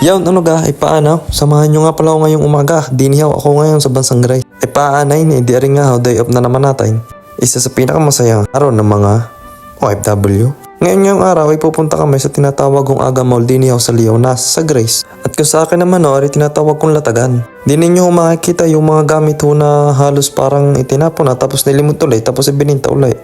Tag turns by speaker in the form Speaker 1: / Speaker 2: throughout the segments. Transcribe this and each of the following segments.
Speaker 1: Yawn, ano ga? Paano? Samahan nyo nga pala ako ngayong umaga. Dinihaw ako ngayon sa Bansang Gray. Paanay ni, di rin nga day off na naman natin. Isa sa pinakamasayang araw ng mga OFW. Ngayon ngayong araw ay pupunta kami sa tinatawag kong Aga Mall Dinihaw sa Leonas, sa Grace. At kung sa akin naman ay tinatawag kong Latagan. Di ninyo makikita yung mga gamit ho na halos parang itinapon na tapos nilimot ulit tapos ibininta ulit.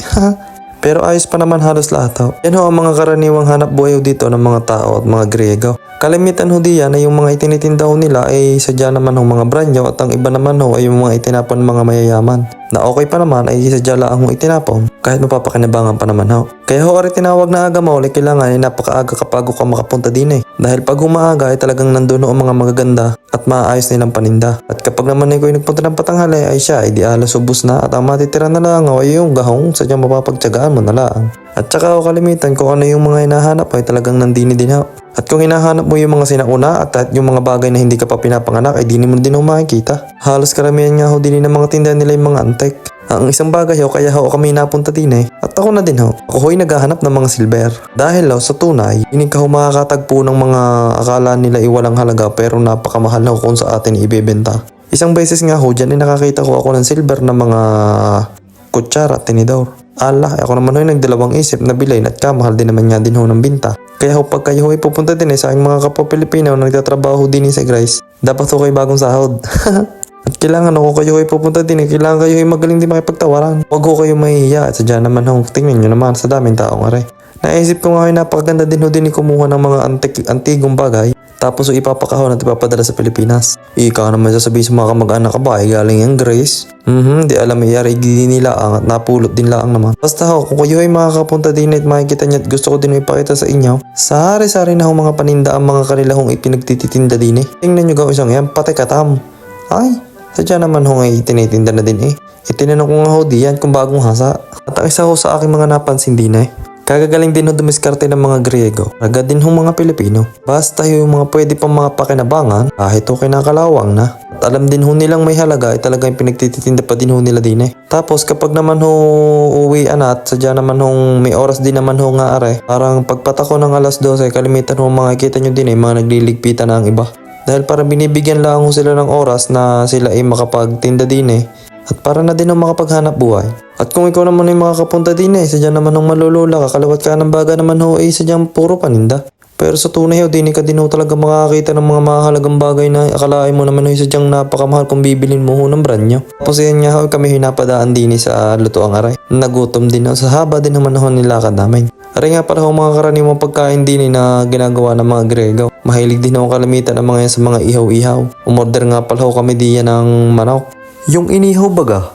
Speaker 1: Pero ayos pa naman halos lahat ho. Yan ho ang mga karaniwang hanap buhay ho dito ng mga tao at mga Griego. Kalimitan ho diyan ay yung mga itinitinda ho nila ay sadya naman ho mga brandyo at ang iba naman ho ay yung mga itinapon mga mayayaman. Na okay pa naman ay sadya lang ho itinapon kahit mapapakinabangan pa naman ho. Kaya ho ari tinawag na Aga Mall ay kailangan ay napakaaga kapag ka makapunta din eh. Dahil pag humaaga ay talagang nandun ho ang mga magaganda at maayos nilang paninda. At kapag naman ay ko nagpunta ng patanghali ay siya ay di alas ubos na at ang matitira na lang ho ay yung gahong sadyang mapapagtsagaan mo na lang. At saka ho kalimitan kung ano yung mga hinahanap ay talagang nandini din ho. At kung hinahanap mo yung mga sinauna at yung mga bagay na hindi ka pa pinapanganak ay di mo din ho makikita. Halos karamihan nga ho din ng mga tindahan nila yung mga antek. Ang isang bagay ho kaya ho kami napunta din eh. At ako na din ho. Ako ho'y naghahanap ng mga silver. Dahil ho sa tunay, hindi ka ho makakatagpo ng mga akala nila iwalang halaga pero napakamahal ho kung sa atin ibebenta. Isang beses nga ho dyan ay nakakita ko ako ng silver na mga kutsara at tinidor. Ala, ako naman ho'y nagdalawang isip na bilhin at kamahal din naman nga din ho ng binta. Kaya ho pag kayo ho'y pupunta din sa aking mga kapwa Pilipino na nagtatrabaho din sa Grace, dapat ho kayo bagong sahod. At kailangan ako kayo ho'y pupunta din kailangan kayo ho'y magaling din makipagtawaran. Huwag ho kayo mahihiya at sadya naman ho, tingnan nyo naman sa daming taong aray. Naisip ko nga ho'y napakaganda din ho din kumuha ng mga antigong bagay. Tapos ipapakahon at ipapadala sa Pilipinas. Ikaw naman sasabihin sa mga kamag-anak ka ba ay galing yung Grace? Di alam iyari di nilaang at napulot din laang naman. Basta ho, kung kayo ay makakapunta din at makikita niya at gusto ko din ipakita sa inyo, sari-sari na ho mga paninda ang mga kanila hong ipinagtititinda din eh. Tingnan nyo gawin isang yan, pati katam. Ay, sadya naman ho ngay tinitinda na din eh. Itinanong ko nga ho diyan kung bagong hasa. At ang isa ho sa aking mga napansin din eh. Kagagaling din ho dumiskarte ng mga Griego, agad din ho mga Pilipino. Basta yung mga pwede pang mga pakinabangan, kahit ho kinakalawang na. At alam din ho nilang may halaga ay talagang pinagtititinda pa din ho nila din eh. Tapos kapag naman ho uwian at sadya naman ho may oras din naman ho nga are, parang pagpatako ng alas 12 kalimitan ho makikita nyo din eh mga nagliligpitan na ang iba. Dahil parang binibigyan lang ho sila ng oras na sila ay makapagtinda din eh. At para na din ang makapaghanap buhay. At kung ikaw naman ay makakapunta din eh, sadya naman ng malulula, kakalawat ka ng baga naman ho ay sadyang puro paninda. Pero sa tunay ho, di ka din ho talaga makakita ng mga mahalagang bagay na akalain mo naman ho sadyang napakamahal kung bibilin mo ho ng brand nyo. Tapos yan nga ho, kami hinapadaan din sa lutoang aray. Nagutom din ho, sa haba din naman ho nilakad namin. Aray nga pala ho mga karaniwang pagkain din na ginagawa ng mga Griego. Mahilig din ho kalamitan ng mga yan sa mga ihaw-ihaw. Umorder nga pala ho kami diyan ng manok. Yung inihaw baga,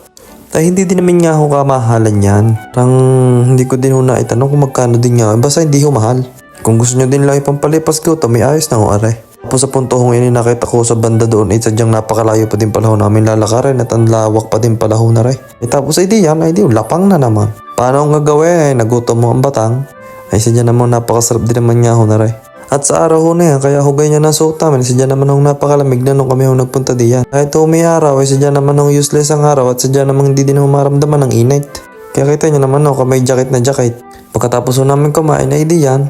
Speaker 1: ay hindi din namin nga ho kamahalan yan. Parang hindi ko din ho na itanong kung magkano din nga. Basta hindi ho mahal. Kung gusto nyo din lang ipangpalipas ko, may ayos na ho are. Tapos sa punto hong ini nakita ko sa banda doon ay sadyang napakalayo pa din pala ho namin lalakarin at ang lawak pa din pala ho na re. Tapos ay di yan, ay di lapang na naman. Paano ang gagawin? Ay nagutom mo ang batang. Ay sadya naman napakasarap din naman nga ho na re. At sa araw ho na yan, kaya hugay niya ng suot namin, sadya naman hong napakalamig na nung kami hong nagpunta diyan. Kahit ho may araw, ay sadya naman hong useless ang araw at sadya naman hindi din ho maramdaman ng init. Kaya kita nyo naman ho, kung may jacket na jacket. Pagkatapos ho namin kumain ay diyan.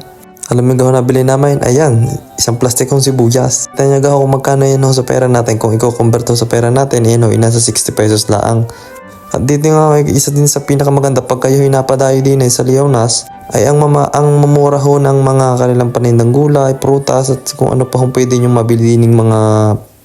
Speaker 1: Alam mo ho nabili namin, ayan, isang plastic hong sibuyas. Kita nyo ho kung magkano yan ho sa pera natin, kung i-convert ho sa pera natin, yan ho, inasa 60 pesos laang. At dito nga isa din sa pinakamaganda pag kayo hinapadayo din sa Leonas ay ang mamura ho ng mga kanilang panindang gulay, prutas at kung ano pa hong pwede nyo mabili din ng mga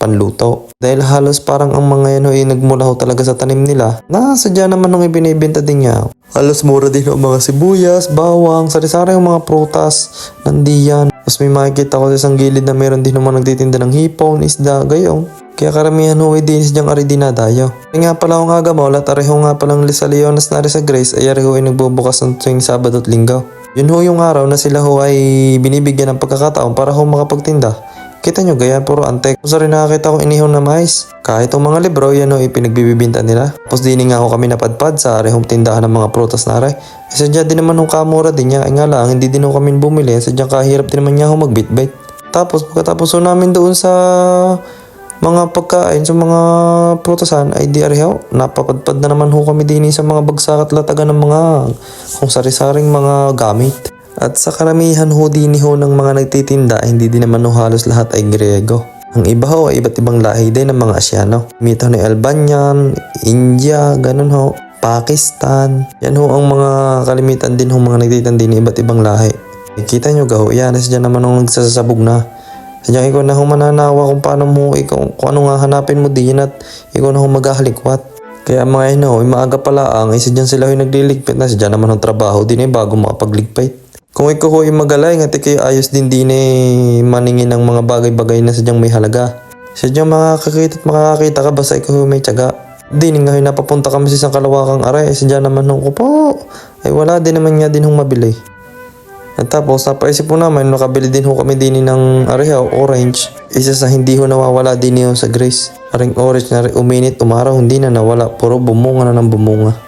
Speaker 1: panluto. Dahil halos parang ang mga yan ho ay nagmula ho talaga sa tanim nila na sadya naman nung ibinibenta din nga. Halos mura din ho mga sibuyas, bawang, sari-sari yung mga prutas, nandiyan. Tapos may makikita ko sa isang gilid na meron din naman nagtitinda ng hipon, isda, gayong. Kaya karamihan ho ay dinis diyang ari dinadayo. Kaya nga pala ho nga Aga Mall at areho nga palang sa Leonas na sa Grace ay areho ay nagbubukas ng tuwing Sabado at Linggo. Yun ho yung araw na sila ho ay binibigyan ng pagkakataon para ho makapagtinda. Kita nyo gaya puro antek. Kung sa rin nakakita kong inihaw na mais. Kahit ang mga libro yan ho ipinagbibibinta nila. Tapos dini nga ho kami napadpad sa arehong tindahan ng mga prutas na aray. Sadya din naman ho kamura din niya. Nga lang hindi din ho kami bumili. Sadya kahirap din naman niya ho magbitbait. Tapos pagkatapos ho namin doon sa mga pagkain sa mga prutasan ay di arehaw. Napapadpad na naman ho kami din sa mga bagsak at latagan ng mga kung sari-saring mga gamit. At sa karamihan ho din ho ng mga nagtitinda, hindi din naman ho halos lahat ay Griego. Ang iba ho ay iba't ibang lahi din ng mga Asyano. Mito ni Albanian, India, ganun ho, Pakistan. Yan ho ang mga kalimitan din ho mga nagtitinda din iba't ibang lahi. Kita nyo gaho, yan, sadya naman ho nagsasabog na. Sadya ikaw na ho mananawa kung paano mo, kung ano nga hanapin mo din at ikaw na ho maghahalikwat. Kaya mga ino, maaga pala ang isa dyan sila yung nagliligpit na sadya naman ang trabaho din bago makapagligpit. Kung ikaw ho yung magalay, nga kayo ayos din maningin ng mga bagay-bagay na sadyang may halaga. Sadyang makakakita at makakakita ka basta ikaw may tiyaga. Din nga napapunta kami sa isang kalawakang aray, sadya naman ko po, ay wala din naman nga din hong mabili. At tapos napaisip po naman, nakabili din ho kami din ng arehaw, orange. Isa sa hindi ho nawawala din ho sa Grace. Aring orange na uminit, umaraw, hindi na nawala, puro bumunga na ng bumunga.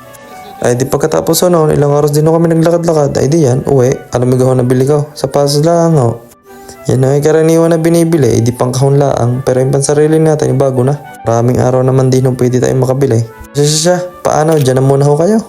Speaker 1: Ay di pagkatapos noon, ilang oras din ho kami naglakad-lakad. Ay di yan, uwi. Alam mo ho nabili ko. Sa pasas lang ho. Yan ay karaniwan na binibili. Ay di pang kahon laang. Pero yung pansarili natin, bago na. Maraming araw naman din ho pwede tayong makabili. Siya. Paano? Diyan na muna ho kayo.